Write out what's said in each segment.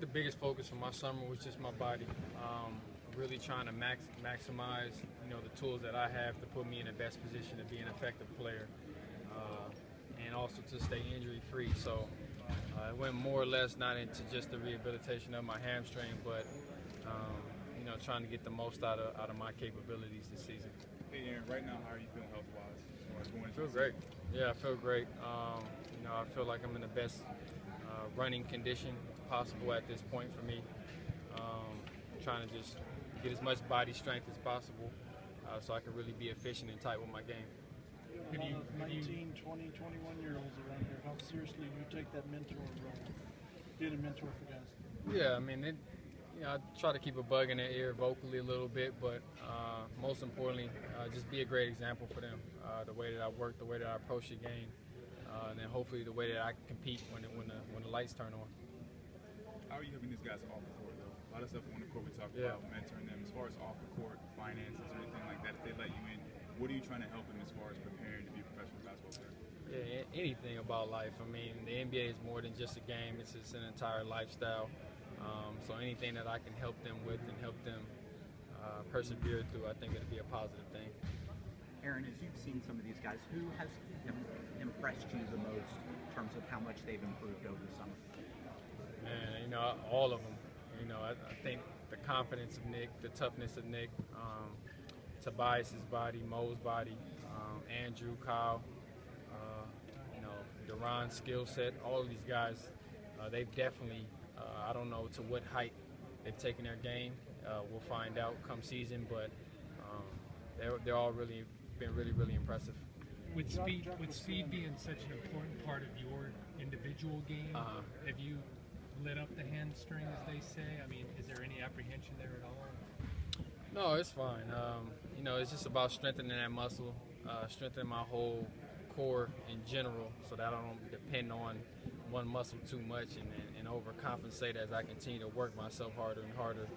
the biggest focus for my summer was just my body. Really trying to maximize, the tools that I have to put me in the best position to be an effective player, and also to stay injury-free. So it went more or less not into just the rehabilitation of my hamstring, but trying to get the most out of my capabilities this season. Hey Aaron, right now, how are you feeling health-wise as far as going? I feel great. Yeah, I feel great. I feel like I'm in the best running condition possible at this point for me. Trying to just get as much body strength as possible so I can really be efficient and tight with my game. Have you 19, 20, 21-year-olds around here, how seriously do you take that mentor role, being a mentor for guys? Yeah, I mean, I try to keep a bug in their ear vocally a little bit, but most importantly, just be a great example for them. The way that I work, the way that I approach the game, and then hopefully the way that I compete when the lights turn on. How are you helping these guys off the court, though? A lot of stuff on the court we talk about, mentoring them. As far as off the court, finances or anything like that, if they let you in, what are you trying to help them as far as preparing to be a professional basketball player? Yeah, anything about life. I mean, the NBA is more than just a game. It's just an entire lifestyle. So anything that I can help them with and help them persevere through, I think it'll be a positive thing. Aaron, as you've seen some of these guys, who has impressed you the most in terms of how much they've improved over the summer? Man, all of them. I think the confidence of Nick, the toughness of Nick, Tobias's body, Mo's body, Andrew, Kyle, Duran's skill set. All of these guys, they've definitely, I don't know to what height they've taken their game. We'll find out come season, but they're all been really impressive. With speed being such an important part of your individual game, have you lit up the hamstring, as they say? I mean, is there any apprehension there at all? No, it's fine. It's just about strengthening that muscle, strengthening my whole core in general, so that I don't depend on one muscle too much and overcompensate as I continue to work myself harder and harder.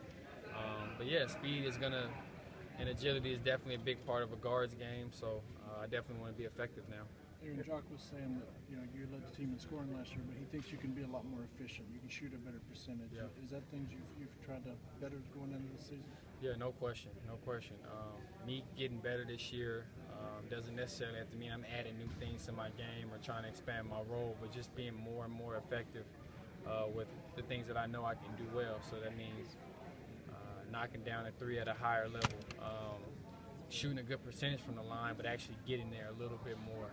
But yeah, speed is and agility is definitely a big part of a guard's game. So I definitely want to be effective now. Aaron, Jock was saying that you led the team in scoring last year, but he thinks you can be a lot more efficient. You can shoot a better percentage. Yeah. Is that things you've tried to better going into the season? Yeah, no question. Me getting better this year doesn't necessarily have to mean I'm adding new things to my game or trying to expand my role, but just being more and more effective with the things that I know I can do well. So that means knocking down a three at a higher level, shooting a good percentage from the line, but actually getting there a little bit more.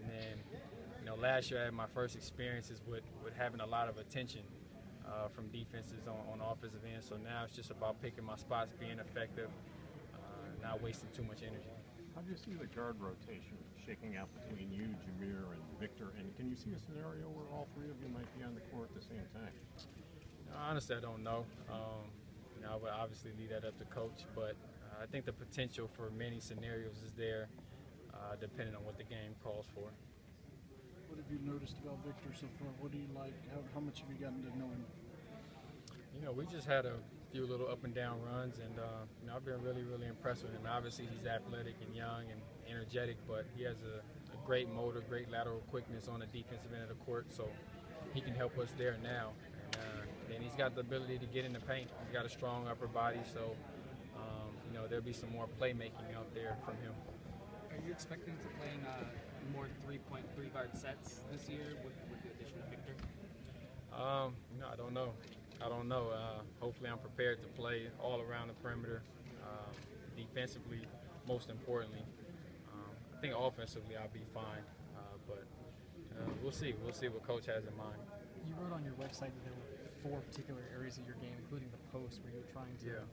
And then, last year I had my first experiences with having a lot of attention from defenses on offensive end. So now it's just about picking my spots, being effective, not wasting too much energy. How do you see the guard rotation shaking out between you, Jameer, and Victor? And can you see a scenario where all three of you might be on the court at the same time? Honestly, I don't know. I would obviously leave that up to coach, but I think the potential for many scenarios is there, depending on what the game calls for. What have you noticed about Victor so far? What do you like? How much have you gotten to know him? We just had a few little up and down runs, and I've been really impressed with him. Obviously, he's athletic and young and energetic, but he has a great motor, great lateral quickness on the defensive end of the court, so he can help us there now. And he's got the ability to get in the paint. He's got a strong upper body, so there'll be some more playmaking out there from him. Are you expecting to play in more three guard sets this year with the addition of Victor? I don't know. Hopefully I'm prepared to play all around the perimeter, defensively, most importantly. I think offensively I'll be fine, but we'll see. We'll see what Coach has in mind. You wrote on your website that there were 4 particular areas of your game, including the post, where you're trying to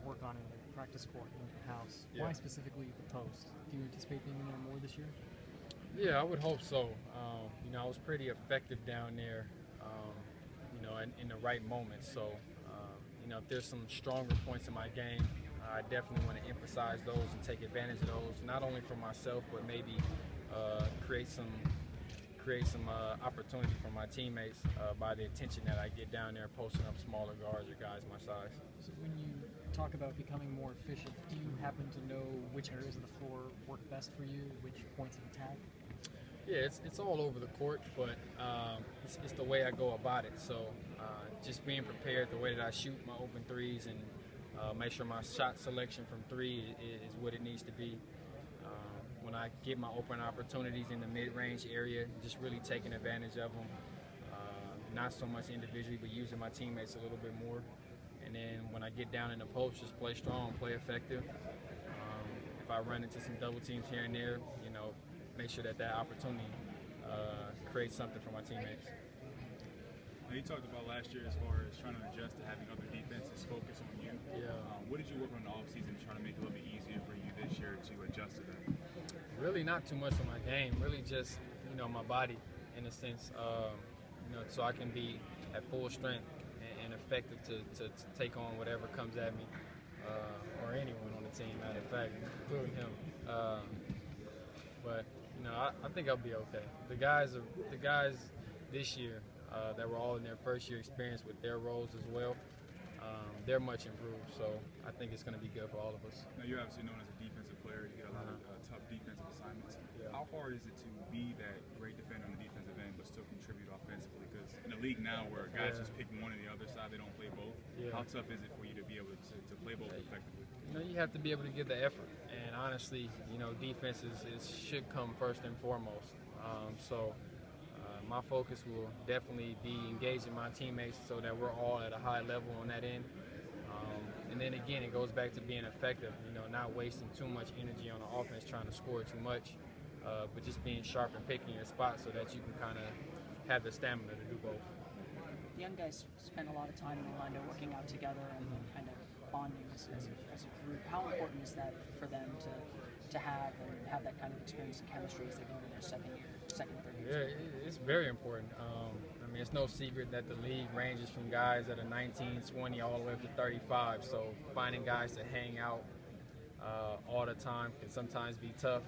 work on in the practice court in your house. Yeah. Why specifically the post? Do you anticipate being in there more this year? Yeah, I would hope so. I was pretty effective down there, in the right moments. So, if there's some stronger points in my game, I definitely want to emphasize those and take advantage of those, not only for myself, but maybe create some opportunity for my teammates by the attention that I get down there posting up smaller guards or guys my size. So when you talk about becoming more efficient, do you happen to know which areas of the floor work best for you, which points of attack? Yeah, it's all over the court, but it's the way I go about it. So just being prepared, the way that I shoot my open threes, and make sure my shot selection from three is what it needs to be. When I get my open opportunities in the mid-range area, just really taking advantage of them. Not so much individually, but using my teammates a little bit more. And then when I get down in the post, just play strong, play effective. If I run into some double teams here and there, make sure that opportunity creates something for my teammates. Now, you talked about last year as far as trying to adjust to having other defenses focus on you. Yeah. What did you work on in the offseason to try to make it a little bit easier for you this year to adjust to that? Really not too much on my game. Really just, my body in a sense, so I can be at full strength and effective to take on whatever comes at me, or anyone on the team, matter of fact, including him. But I think I'll be okay. The guys this year that were all in their first year experience with their roles as well, they're much improved. So I think it's going to be good for all of us. Now, you're obviously known as a defensive player. You get a lot of tough defensive assignments. Yeah. How hard is it to be that great defender on the defensive end but still contribute offensively? Because in a league now where guys just pick one or the other side, they don't play both. Yeah. How tough is it for you to be able to play both effectively? You have to be able to give the effort. And honestly, defense should come first and foremost. My focus will definitely be engaging my teammates so that we're all at a high level on that end. And then again, it goes back to being effective, not wasting too much energy on the offense trying to score too much, but just being sharp and picking your spot so that you can kind of have the stamina to do both. The young guys spend a lot of time in Orlando working out together and kind of bonding as a group. How important is that for them to have that kind of experience and chemistry as they go into their second, third year? Yeah, it's very important. It's no secret that the league ranges from guys that are 19, 20, all the way up to 35. So finding guys to hang out all the time can sometimes be tough.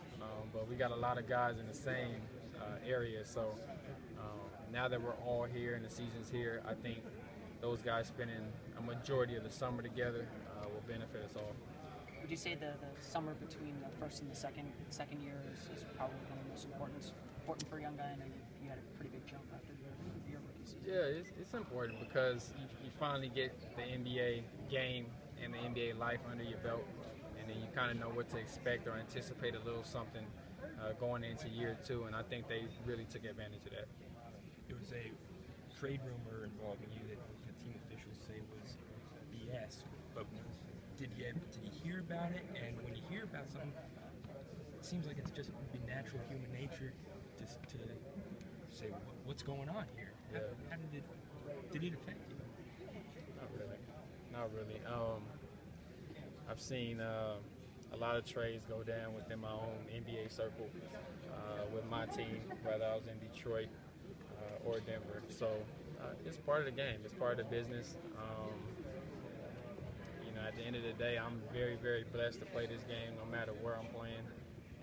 But we got a lot of guys in the same area. So now that we're all here and the season's here, I think those guys spending a majority of the summer together will benefit us all. Would you say the summer between the first and the second year is probably one of the most important for a young guy? I know you had a pretty big jump after your rookie season. Yeah, it's important because you finally get the NBA game and the NBA life under your belt, and then you kind of know what to expect or anticipate a little something going into year two, and I think they really took advantage of that. There was a trade rumor involving you that the team officials say was BS, but did you hear about it? And when you hear about something, it seems like it's just natural human nature just to say, what's going on here? Yeah. How did it affect you? Not really. I've seen a lot of trades go down within my own NBA circle with my team, whether I was in Detroit or Denver. So it's part of the game. It's part of the business. At the end of the day, I'm very, very blessed to play this game no matter where I'm playing,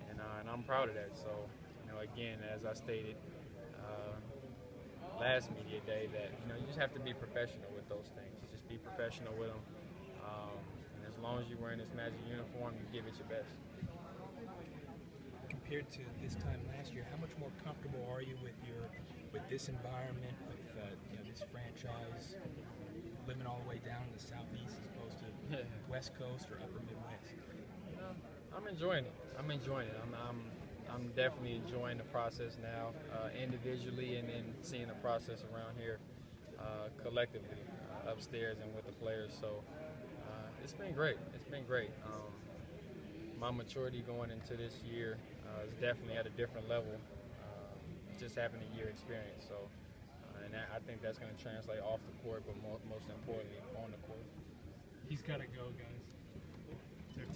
and I'm proud of that. So, again, as I stated last media day, that you just have to be professional with those things. Just be professional with them, and as long as you're wearing this Magic uniform, you give it your best. Compared to this time last year, how much more comfortable are you with this environment, with this franchise, living all the way down in the southeast as opposed to West Coast or Upper Midwest? I'm enjoying it. I'm definitely enjoying the process now, individually, and then seeing the process around here collectively, upstairs and with the players. So it's been great. My maturity going into this year is definitely at a different level, just having a year experience. So, and I think that's going to translate off the court, but most importantly on the court. He's got to go, guys.